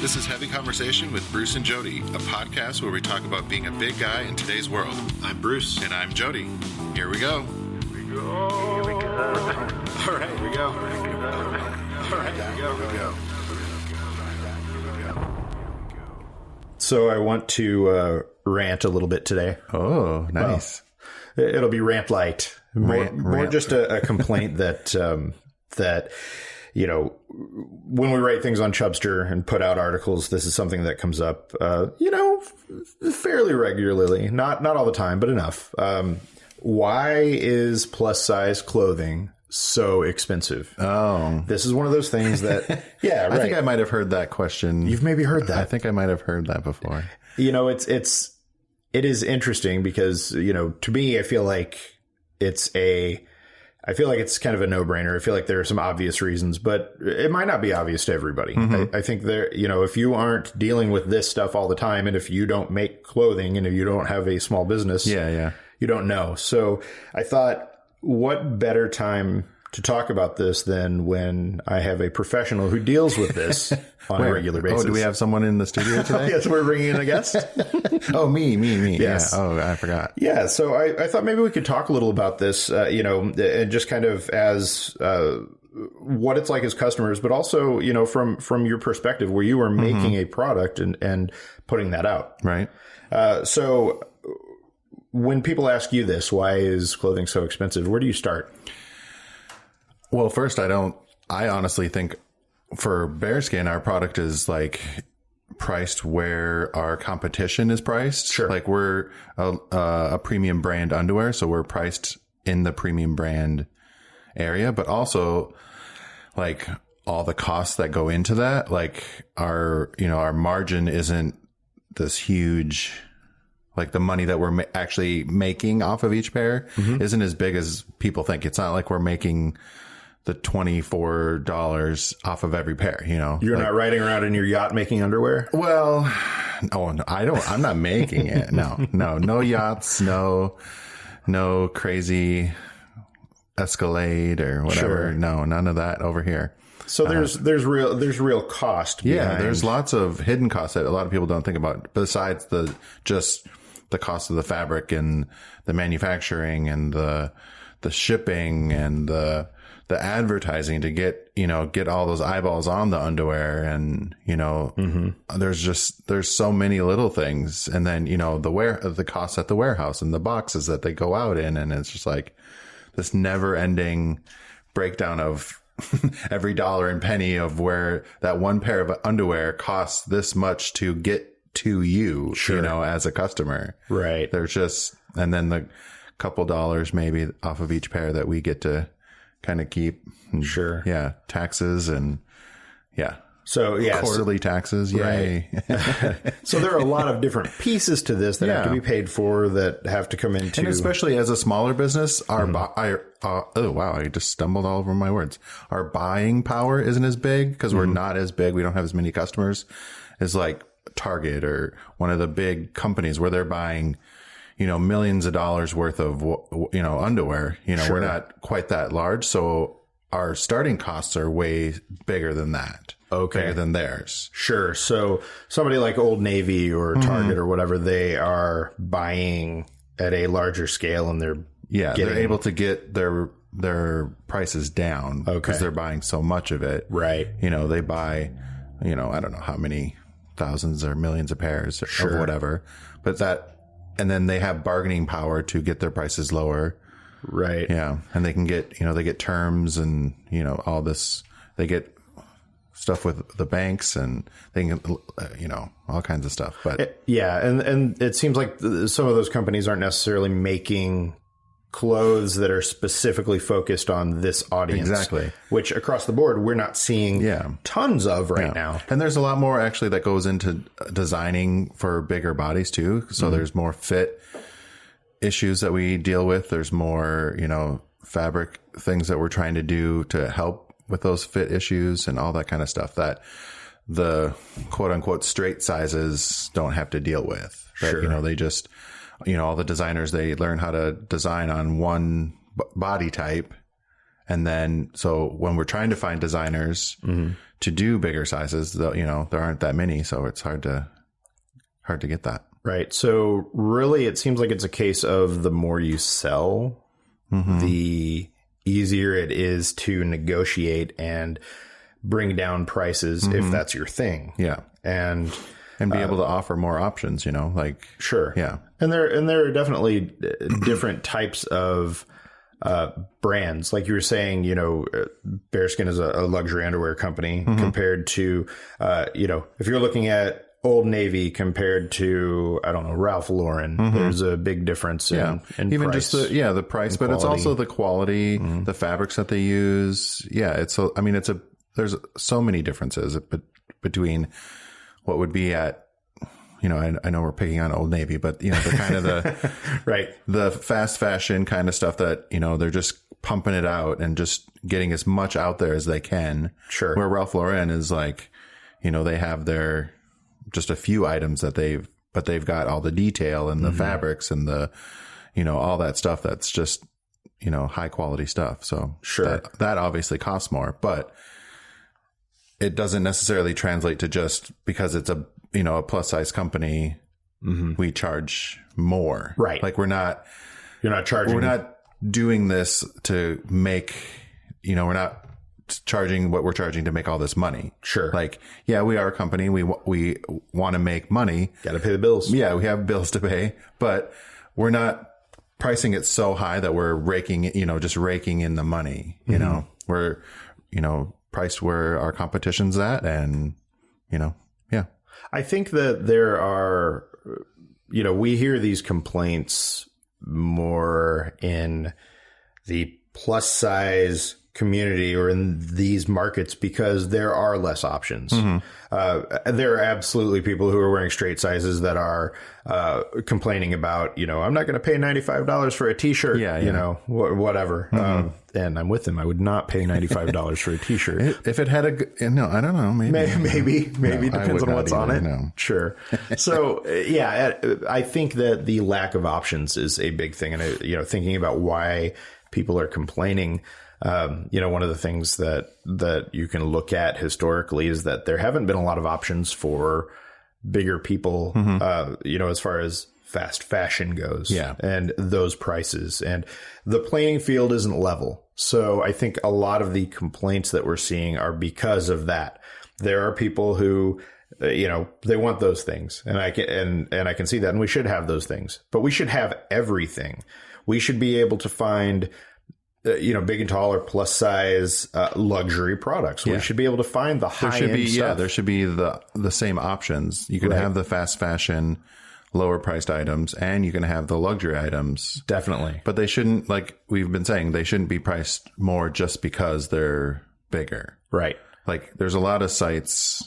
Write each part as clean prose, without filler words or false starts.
This is Heavy Conversation with Bruce and Jody, a podcast where we talk about being a big guy in today's world. I'm Bruce. And I'm Jody. Here we go. Here we go. All right, here we go. All right, here we go. So I want to rant a little bit today. Oh, nice. Well, it'll be rant light. More just a complaint that, you know, when we write things on Chubster and put out articles, this is something that comes up, fairly regularly. Not all the time, but enough. Why is plus size clothing so expensive? Oh, this is one of those things that, yeah, right. I think I might have heard that question. You've maybe heard that. I think I might have heard that before. You know, it is interesting because, you know, to me, I feel like it's kind of a no-brainer. I feel like there are some obvious reasons, but it might not be obvious to everybody. Mm-hmm. I think there, you know, if you aren't dealing with this stuff all the time, and if you don't make clothing, and if you don't have a small business, you don't know. So I thought, what better time to talk about this than when I have a professional who deals with this on a regular basis. Oh, do we have someone in the studio today? Yes, we're bringing in a guest. Oh, me. Yes. Yeah. Oh, I forgot. Yeah. So I thought maybe we could talk a little about this, and just kind of as what it's like as customers, but also, you know, from your perspective where you are making a product and putting that out. Right. So when people ask you this, why is clothing so expensive? Where do you start? Well, first, I honestly think for Bearskin, our product is like priced where our competition is priced. Sure. Like we're a premium brand underwear. So we're priced in the premium brand area, but also like all the costs that go into that, like our margin isn't this huge. Like the money that we're actually making off of each pair isn't as big as people think. It's not like we're making the $24 off of every pair, you know. You're not riding around in your yacht making underwear? Well, no, I'm not making it. No yachts, no crazy Escalade or whatever. Sure. No, none of that over here. So there's real cost behind. Yeah, there's lots of hidden costs that a lot of people don't think about besides the cost of the fabric and the manufacturing and the shipping and the advertising to get all those eyeballs on the underwear. And, you know, there's so many little things. And then, you know, the costs at the warehouse and the boxes that they go out in. And it's just like this never ending breakdown of every dollar and penny of where that one pair of underwear costs this much to get to you, sure, you know, as a customer. Right. There's just, and then the couple dollars maybe off of each pair that we get to kind of keep. And, sure. Yeah. Taxes and So yeah, quarterly taxes. Yay. Right. So there are a lot of different pieces to this that have to be paid for, that have to come into. And especially as a smaller business, oh wow, I just stumbled all over my words. Our buying power isn't as big because we're not as big. We don't have as many customers as like Target or one of the big companies where they're buying, you know, millions of dollars worth of, you know, underwear. You know, sure, we're not quite that large. So our starting costs are way bigger than that. Okay. Bigger than theirs. Sure. So somebody like Old Navy or Target or whatever, they are buying at a larger scale and they're able to get their prices down because they're buying so much of it. Right. You know, they buy, you know, I don't know how many thousands or millions of pairs or whatever, but and then they have bargaining power to get their prices lower. Right. Yeah. And they can get, you know, they get terms and, you know, all this, they get stuff with the banks and they can, you know, all kinds of stuff. But and it seems like some of those companies aren't necessarily making clothes that are specifically focused on this audience. Exactly. Which across the board, we're not seeing tons of right now. And there's a lot more actually that goes into designing for bigger bodies too. So there's more fit issues that we deal with. There's more, you know, fabric things that we're trying to do to help with those fit issues and all that kind of stuff that the quote unquote straight sizes don't have to deal with. That, you know, they just, you know, all the designers, they learn how to design on one body type And then, so when we're trying to find designers to do bigger sizes, there aren't that many. So it's hard to get that. Right. So really, it seems like it's a case of the more you sell, the easier it is to negotiate and bring down prices if that's your thing. Yeah. And be able to offer more options, like. Sure. Yeah. And there are definitely different types of brands. Like you were saying, Bearskin is a luxury underwear company compared to, if you're looking at Old Navy compared to, I don't know, Ralph Lauren, there's a big difference in even price. just the price, but it's also the quality, the fabrics that they use. Yeah. There's so many differences between what would be at, I know we're picking on Old Navy, but the kind of the, right. The fast fashion kind of stuff that, they're just pumping it out and just getting as much out there as they can. Sure. Where Ralph Lauren is like, they have their, just a few items that they've got all the detail and the fabrics and the, all that stuff that's just, high quality stuff. So sure, that obviously costs more, but it doesn't necessarily translate to just because it's a plus size company, we charge more. Right. Like you're not doing this to make, we're not charging what we're charging to make all this money. Sure. Like, yeah, we are a company. We want to make money. Got to pay the bills. Yeah, we have bills to pay, but we're not pricing it so high that we're just raking in the money. We're, priced where our competition's at, and, yeah. I think that there are, we hear these complaints more in the plus size community or in these markets because there are less options. There are absolutely people who are wearing straight sizes that are complaining about, I'm not going to pay $95 for a t-shirt, whatever. And I'm with them. I would not pay $95 for a t-shirt. If it had I don't know, maybe depends on what's on it. No. Sure. So I think that the lack of options is a big thing. And, thinking about why people are complaining, one of the things that you can look at historically is that there haven't been a lot of options for bigger people, as far as fast fashion goes, and those prices, and the playing field isn't level. So I think a lot of the complaints that we're seeing are because of that. There are people who, they want those things, and I can see that, and we should have those things, but we should have everything. We should be able to find big and tall or plus size luxury products. We should be able to find the high end stuff. Yeah, there should be the same options. You can have the fast fashion, lower priced items, and you can have the luxury items. Definitely. But they shouldn't, like we've been saying, they shouldn't be priced more just because they're bigger. Right. Like there's a lot of sites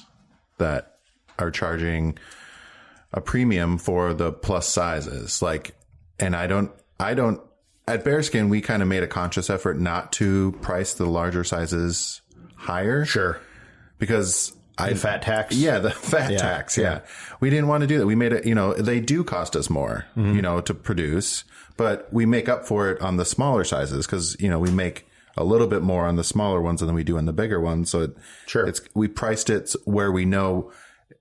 that are charging a premium for the plus sizes. And I don't, at Bearskin, we kind of made a conscious effort not to price the larger sizes higher. Sure. Because the fat tax. Yeah, the fat tax. Yeah. We didn't want to do that. We made it, they do cost us more, to produce, but we make up for it on the smaller sizes because, we make a little bit more on the smaller ones than we do on the bigger ones. So we priced it where we know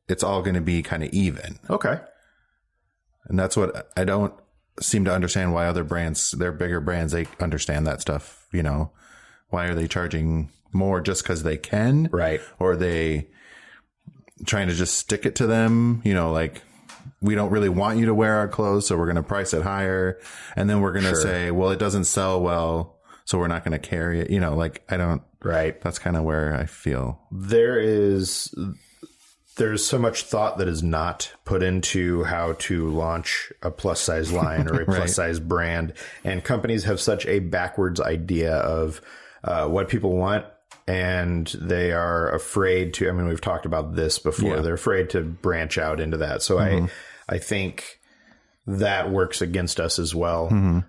it's all going to be kind of even. Okay. And that's what I don't seem to understand why other brands, they're bigger brands, they understand that stuff. Why are they charging more just because they can? Right. Or are they trying to just stick it to them? We don't really want you to wear our clothes, so we're going to price it higher. And then we're going to say, well, it doesn't sell well, so we're not going to carry it. I don't. Right. That's kind of where I feel. There's so much thought that is not put into how to launch a plus size line or a plus size brand. And companies have such a backwards idea of what people want. And they are afraid to, we've talked about this before. Yeah. They're afraid to branch out into that. So I think, that works against us as well.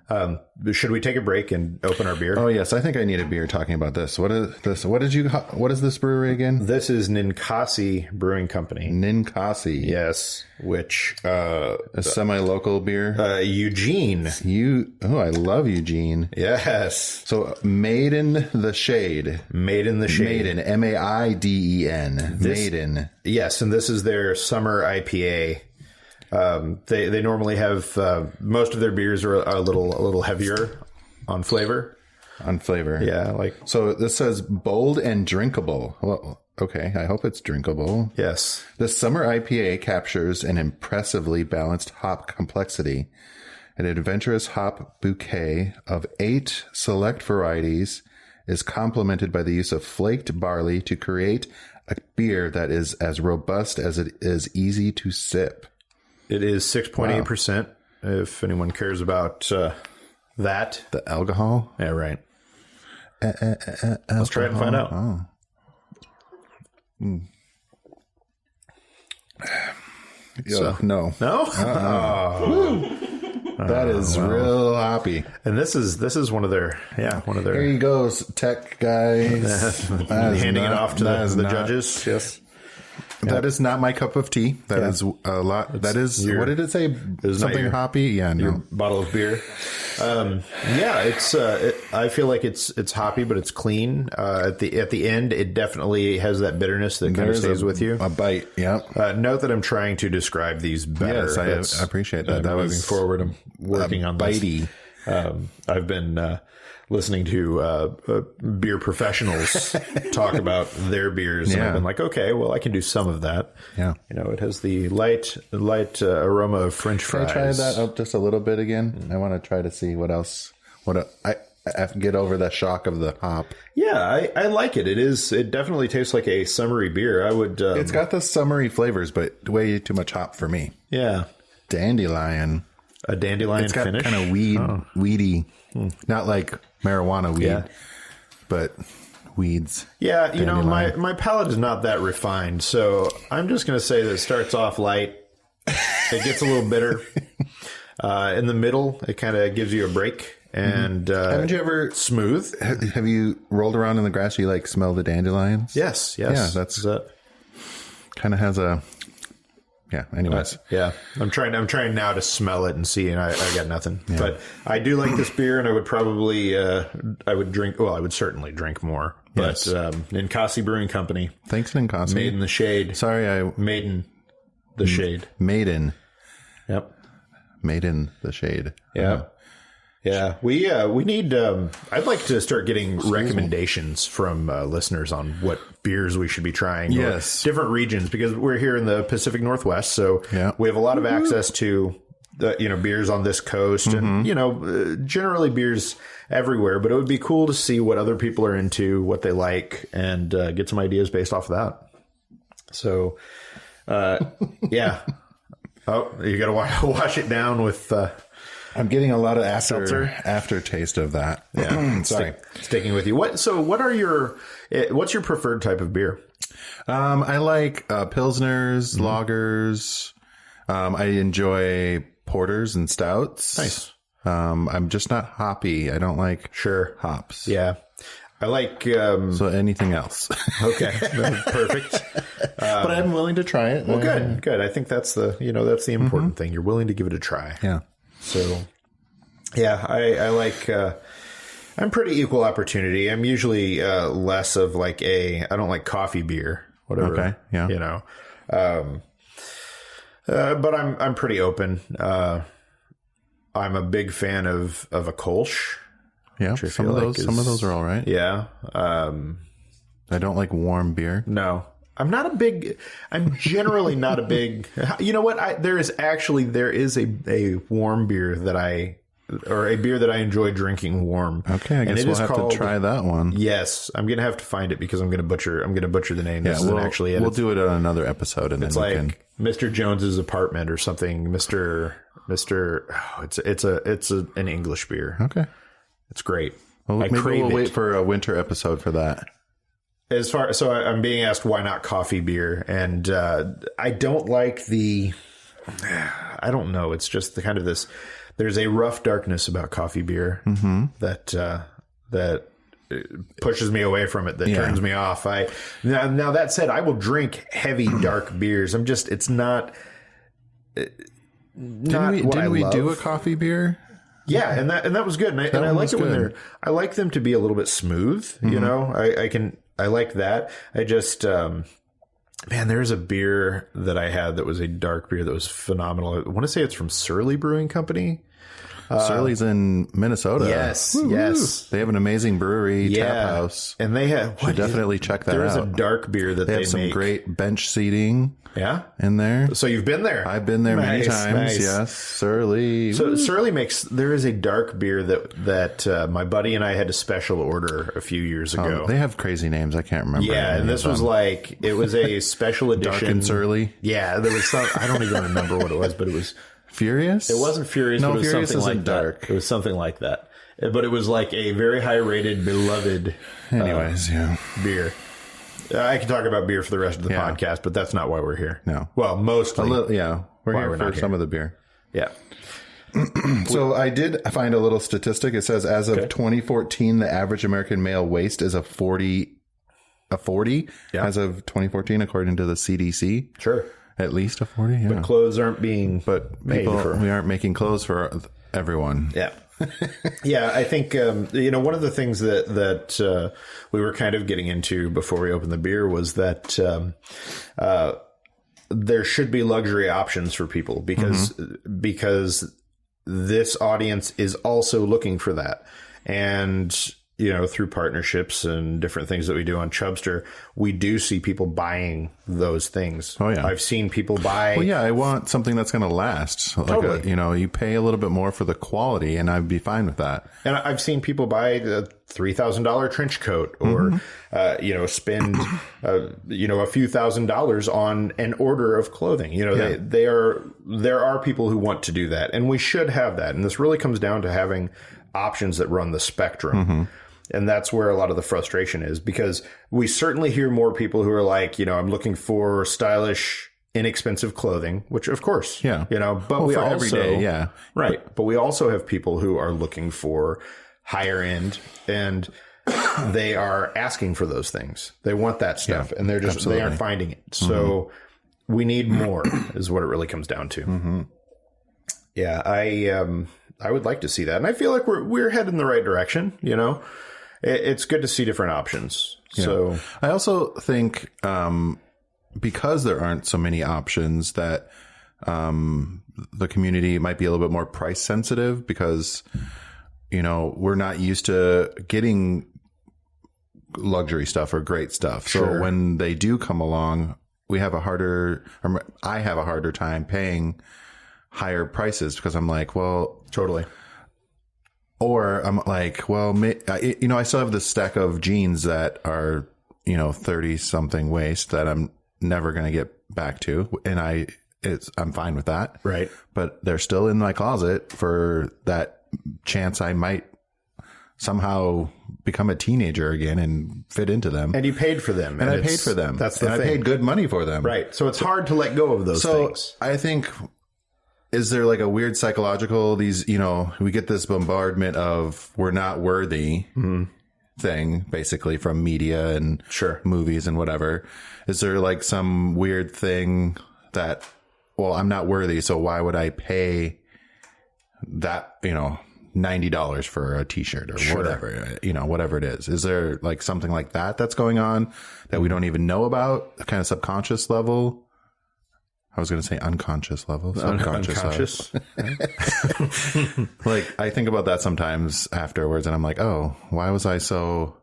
Should we take a break and open our beer? Oh yes, I think I need a beer talking about this. What is this? What is this brewery again? This is Ninkasi Brewing Company. Ninkasi. Yes, which A semi-local beer. Eugene. I love Eugene. Yes. So Made in the Shade. Made in the Shade. Maiden. Maiden. Maiden. Yes, and this is their summer IPA. They normally have most of their beers are a little heavier on flavor. On flavor. Yeah, like So this says bold and drinkable. Well, okay, I hope it's drinkable. yes. This summer IPA captures an impressively balanced hop complexity. An adventurous hop bouquet of 8 select varieties is complemented by the use of flaked barley to create a beer that is as robust as it is easy to sip. It is 6.8%. If anyone cares about that. The alcohol? Yeah, right. Let's try it and find out. Oh. So- No. No? That is real hoppy. And this is one of their Here you go, tech guys. handing it off to the judges. Yes. That is not my cup of tea. That is a lot. That is, what did it say? Something your- hoppy? Yeah, no. Bottle of beer. It's I feel like it's hoppy, but it's clean. At the end, it definitely has that bitterness that kind of stays with you. A bite, yeah. Note that I'm trying to describe these better. Yes, I appreciate that. That moving was forward. I'm working on this. bitey. I've been listening to beer professionals talk about their beers, and I've been like, okay, well, I can do some of that. Yeah. It has the light aroma of French fries. Can I try that up just a little bit again? I want to try to see what else. I have to get over the shock of the hop. Yeah, I like it. It definitely tastes like a summery beer. I would. It's got the summery flavors, but way too much hop for me. Yeah, Dandelion. a dandelion It's got finish. kind of weedy, not like marijuana weed, but weeds. Yeah, Dandelion. my palate is not that refined, so I'm just going to say that it starts off light. It gets a little bitter. In the middle, it kind of gives you a break. And Haven't you ever smooth? have you rolled around in the grass? You like smell the dandelions? Yes. Yeah, that's kind of has a. Yeah. Anyways, yeah. I'm trying now to smell it and see, and I got nothing. Yeah. But I do like this beer, and I would probably I would certainly drink more. But Yes. Ninkasi Brewing Company, thanks, Ninkasi. Made in the Shade. Sorry, I Made in the Shade. Maiden. Yep. Made in the Shade. Yeah. Yeah, we need. I'd like to start getting recommendations from listeners on what beers we should be trying. Yes, different regions, because we're here in the Pacific Northwest, so we have a lot of access to beers on this coast, and generally beers everywhere. But it would be cool to see what other people are into, what they like, and get some ideas based off of that. So, yeah. Oh, you got to wash it down with. I'm getting a lot of aftertaste of that. Yeah, sorry. Sticking with you. What's your preferred type of beer? I like pilsners, lagers. I enjoy porters and stouts. Nice. I'm just not hoppy. I don't like hops. Yeah, I like. So anything else? Okay, perfect. But I'm willing to try it. Well, good. I think that's the important thing. You're willing to give it a try. Yeah. So, yeah, I like. I'm pretty equal opportunity. I'm usually less of like I don't like coffee beer, whatever. Okay. Yeah. But I'm pretty open. I'm a big fan of a Kolsch. Yeah. Some of those are all right. Yeah. I don't like warm beer. No. I'm generally not a big, you know what? There is a warm beer a beer that I enjoy drinking warm. Okay. I guess we'll have to try that one. Yes. I'm going to have to find it because I'm going to butcher the name. Yeah, we'll do it on another episode. And it's then like Mr. Jones's Apartment or something. It's an English beer. Okay. It's great. Well, maybe we'll wait for a winter episode for that. So I'm being asked why not coffee beer, and I don't like the I don't know. It's just the kind of this. There's a rough darkness about coffee beer that pushes me away from it. That turns me off. Now that said, I will drink heavy dark beers. It's not. Didn't we do a coffee beer? Yeah, and that was good. And I like it when I like them to be a little bit smooth. You know, I like that. I just. Man, there's a beer that I had that was a dark beer that was phenomenal. I want to say it's from Surly Brewing Company. Surly's in Minnesota. Yes, Woo-hoo. yes. They have an amazing brewery, tap house. And they have... definitely check that out. There's a dark beer that they have some make. Great bench seating in there. So you've been there. I've been there many times, yes. Surly. So Surly makes... There is a dark beer that my buddy and I had to special order a few years ago. They have crazy names. I can't remember. Yeah, and this was like... It was a special edition. Dark and Surly? Yeah, there was some... I don't even remember what it was, but it was... Furious? It wasn't Furious. No, but it was Furious something isn't like dark. That. It was something like that. But it was like a very high-rated, beloved Anyways, beer. I can talk about beer for the rest of the podcast, but that's not why we're here. No. Well, mostly. We're here for some of the beer. Yeah. So I did find a little statistic. It says as of 2014, the average American male waist is a 40 as of 2014, according to the CDC. Sure. At least a 40, yeah. But clothes aren't being made for... We aren't making clothes for everyone. Yeah. Yeah, I think, one of the things that we were kind of getting into before we opened the beer was that there should be luxury options for people because this audience is also looking for that. And... through partnerships and different things that we do on Chubster, we do see people buying those things. Oh, yeah. I've seen people buy... Well, yeah, I want something that's going to last. Totally. You pay a little bit more for the quality, and I'd be fine with that. And I've seen people buy the $3,000 trench coat or, spend, a few $1,000s on an order of clothing. There are people who want to do that, and we should have that. And this really comes down to having options that run the spectrum. And that's where a lot of the frustration is, because we certainly hear more people who are like, I'm looking for stylish, inexpensive clothing, which of course, but we also, every day, right. But we also have people who are looking for higher end, and they are asking for those things. They want that stuff, and they aren't finding it. So we need more is what it really comes down to. Yeah. I would like to see that. And I feel like we're heading in the right direction. It's good to see different options. Yeah. So I also think, because there aren't so many options, that, the community might be a little bit more price sensitive because, we're not used to getting luxury stuff or great stuff. So when they do come along, I have a harder time paying higher prices because I'm like, well, totally. Or I'm like, well, I still have this stack of jeans that are, 30 something waist that I'm never going to get back to. And I'm fine with that. Right. But they're still in my closet for that chance I might somehow become a teenager again and fit into them. And you paid for them. And I paid for them. That's the thing. I paid good money for them. Right. So it's hard to let go of those things. I think... Is there like a weird psychological, we get this bombardment of we're not worthy thing, basically, from media and movies and whatever. Is there like some weird thing that, well, I'm not worthy, so why would I pay that, $90 for a t-shirt or whatever, whatever it is? Is there like something like that that's going on that we don't even know about, a kind of subconscious level? I was going to say unconscious level. Unconscious. Like, I think about that sometimes afterwards and I'm like, oh, why was I so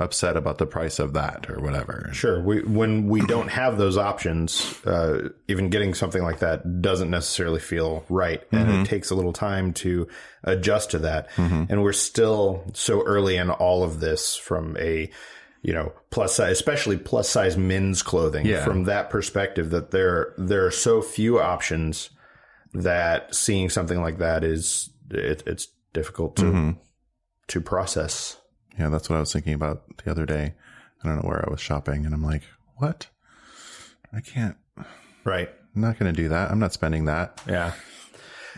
upset about the price of that or whatever? Sure. When we don't have those options, even getting something like that doesn't necessarily feel right. And it takes a little time to adjust to that. And we're still so early in all of this from a... plus size, especially plus size men's clothing. Yeah. From that perspective, that there are so few options that seeing something like that it's difficult to process. Yeah, that's what I was thinking about the other day. I don't know where I was shopping, and I'm like, what? I can't Right. I'm not going to do that. I'm not spending that. Yeah.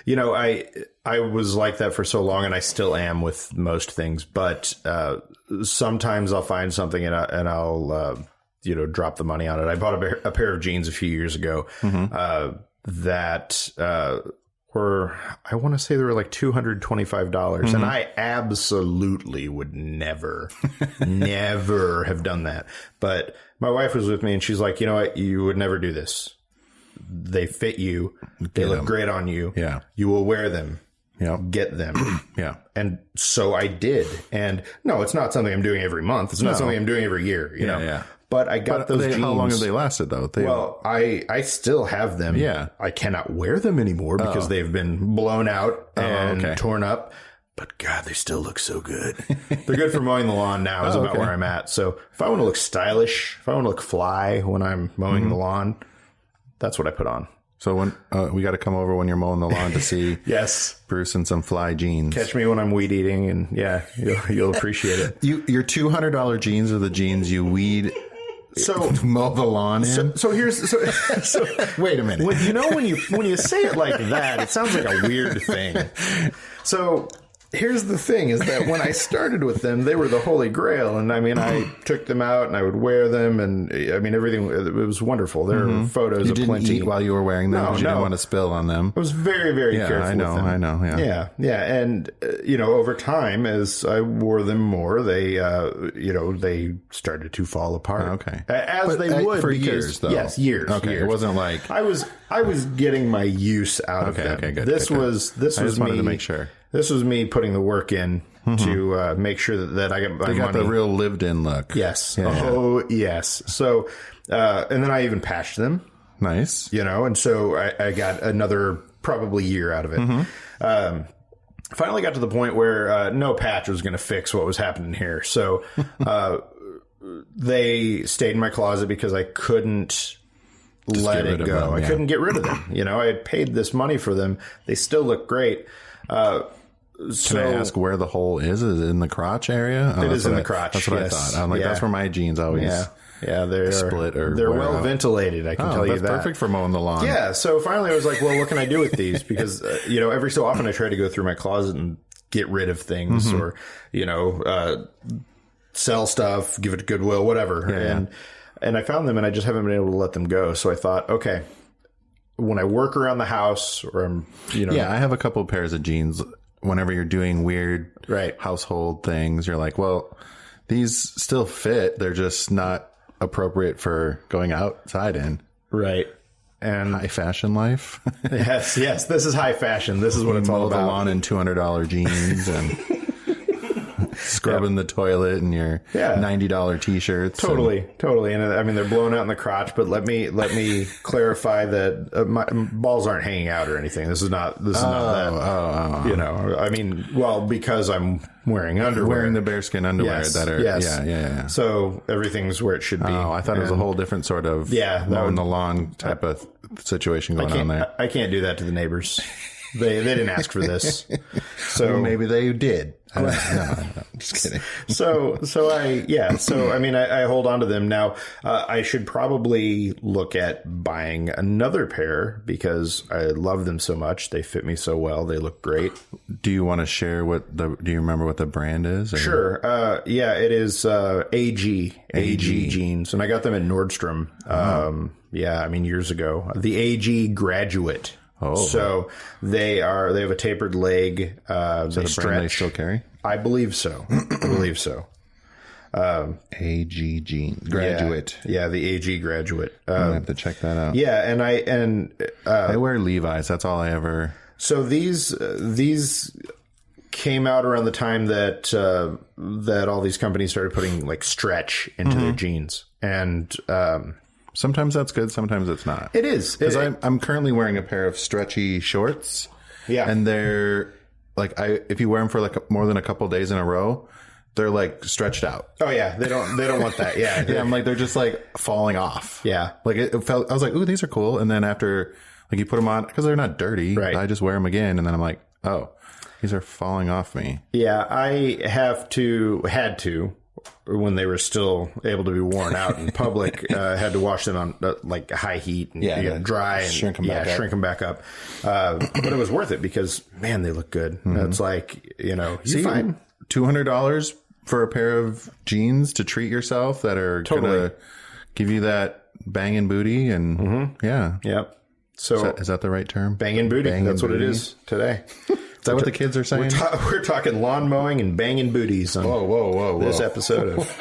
You know, I was like that for so long, and I still am with most things. But sometimes I'll find something and I'll drop the money on it. I bought a pair of jeans a few years ago that were, I want to say they were like $225, and I absolutely would never have done that. But my wife was with me, and she's like, you know what, you would never do this. They fit you. They look great on you. Yeah. You will wear them. Yeah. Get them. Yeah. And so I did. And no, it's not something I'm doing every month. It's not something I'm doing every year, you know. Yeah. But I got those jeans. How long have they lasted, though? Well, I still have them. Yeah. I cannot wear them anymore because they've been blown out and torn up. But God, they still look so good. They're good for mowing the lawn now is about where I'm at. So if I want to look stylish, if I want to look fly when I'm mowing the lawn, that's what I put on. So when we got to come over when you're mowing the lawn to see yes, Bruce in some fly jeans. Catch me when I'm weed eating, and you'll appreciate it. Your $200 jeans are the jeans you weed. So mow the lawn in. So Wait a minute. When you say it like that, it sounds like a weird thing. So here's the thing: is that when I started with them, they were the holy grail, and I mean, I took them out and I would wear them, and I mean, everything. It was wonderful. There are photos of plenty. You didn't eat while you were wearing them. You didn't want to spill on them. I was very, very careful. I know. with them. Yeah. And over time, as I wore them more, they they started to fall apart. Okay, they would for because, years, though. Yes, years. Okay, years. It wasn't like I was getting my use out of them. Okay, good. This was wanted me to make sure. This was me putting the work in to make sure that I get my money. They got the real lived-in look. Yes. Yeah. Yes. So, and then I even patched them. Nice. And so I got another probably year out of it. Finally got to the point where no patch was going to fix what was happening here. So they stayed in my closet because I couldn't let it go. I couldn't get rid of them. I had paid this money for them. They still look great. Can I ask where the hole is? Is it in the crotch area? It is in the crotch. That's what I thought. I'm like, that's where my jeans always they're split or they're well ventilated. I can tell you that. That's perfect for mowing the lawn. Yeah. So finally, I was like, well, what can I do with these? Because every so often I try to go through my closet and get rid of things, or sell stuff, give it to Goodwill, whatever. And I found them, and I just haven't been able to let them go. So I thought, okay, when I work around the house, or I'm, I have a couple of pairs of jeans. Whenever you're doing weird household things, you're like, well, these still fit. They're just not appropriate for going outside in. Right. And high fashion life. Yes. This is high fashion. This is what it's all about. The lawn in $200 jeans and scrubbing the toilet in your $90 t-shirts. Totally. And I mean, they're blown out in the crotch, but let me clarify that my balls aren't hanging out or anything. This is not that. I mean, well, because I'm wearing underwear. Wearing the bearskin underwear that are, yeah. So everything's where it should be. Oh, I thought it was a whole different sort of mowing the lawn type of situation going on there. I can't do that to the neighbors. They didn't ask for this. So maybe they did. No, just kidding. So I mean, I hold on to them now. I should probably look at buying another pair because I love them so much. They fit me so well. They look great. Do you want to share do you remember what the brand is? Or? Sure. It is AG jeans, and I got them at Nordstrom. I mean, years ago. The AG Graduate. Oh. So they have a tapered leg. Is that a brand they still carry? I believe so. AG Jeans Graduate. Yeah, the AG Graduate. I'm gonna have to check that out. Yeah, and I wear Levi's. That's all I ever. So these came out around the time that all these companies started putting like stretch into their jeans, and sometimes that's good, sometimes it's not. It is. Because I'm currently wearing a pair of stretchy shorts. Yeah. And they're like, if you wear them for like more than a couple days in a row, they're like stretched out. Oh yeah. They don't want that. Yeah. Yeah. I'm like, they're just like falling off. Yeah. Like I was like, ooh, these are cool. And then after like you put them on, because they're not dirty. Right. I just wear them again. And then I'm like, oh, these are falling off me. Yeah. I had to when they were still able to be worn out in public, had to wash them on like high heat and dry and shrink them back up. But it was worth it because, man, they look good. It's like, you find $200 for a pair of jeans to treat yourself that are gonna give you that banging booty and Yep. So is that the right term? Banging booty. That's what it is today. Is that what the kids are saying? We're talking lawn mowing and banging booties on whoa. this episode of...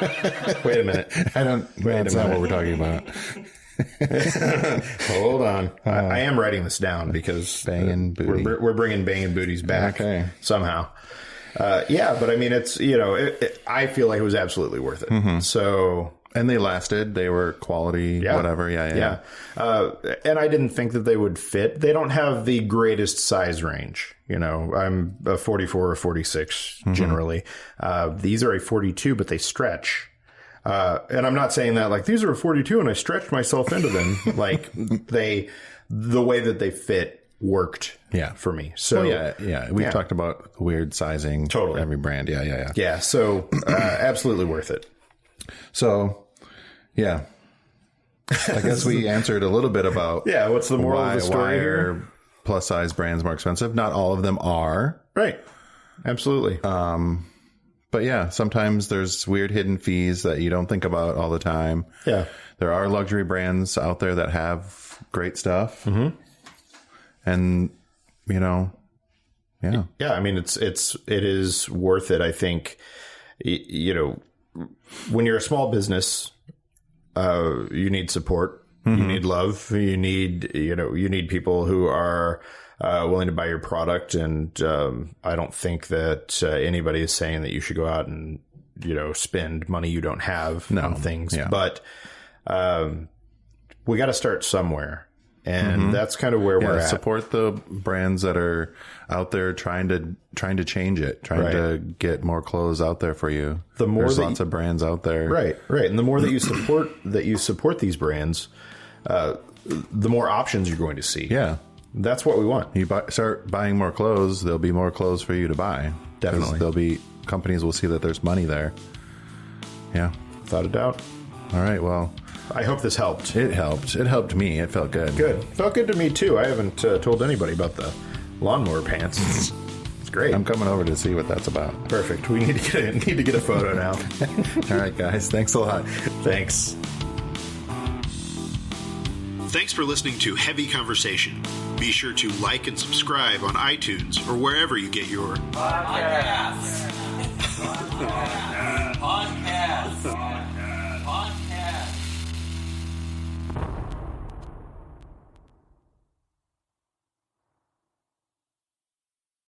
Wait a minute. That's not what we're talking about. Hold on. I am writing this down because banging booty. We're bringing banging booties back somehow. But I mean, it's, I feel like it was absolutely worth it. So... And they lasted. They were quality, whatever. Yeah. And I didn't think that they would fit. They don't have the greatest size range. I'm a 44 or 46 generally. These are a 42, but they stretch. And I'm not saying that like these are a 42 and I stretched myself into them. Like the way that they fit worked for me. So We've talked about weird sizing. Totally. Every brand. Yeah. Yeah. So absolutely worth it. So, yeah, I guess we answered a little bit about what's the moral of the story why here? are plus size brands more expensive? Not all of them are. Right. Absolutely. But yeah, sometimes there's weird hidden fees that you don't think about all the time. Yeah. There are luxury brands out there that have great stuff. And, Yeah, I mean, it is worth it. I think, when you're a small business, you need support, you need love, you need people who are willing to buy your product. And I don't think that anybody is saying that you should go out and spend money you don't have on things. But we got to start somewhere. And that's kind of where we're at. Support the brands that are out there trying to change it, trying to get more clothes out there for you. There's lots of brands out there. Right. And the more that you support these brands, the more options you're going to see. Yeah. That's what we want. You start buying more clothes, there'll be more clothes for you to buy. Definitely. Companies will see that there's money there. Yeah. Without a doubt. All right. Well, I hope this helped. It helped. It helped me. It felt good. Good. Felt good to me, too. I haven't told anybody about the lawnmower pants. It's great. I'm coming over to see what that's about. Perfect. We need to get a photo now. All right, guys. Thanks a lot. Thanks. Thanks for listening to Heavy Conversation. Be sure to like and subscribe on iTunes or wherever you get your podcast.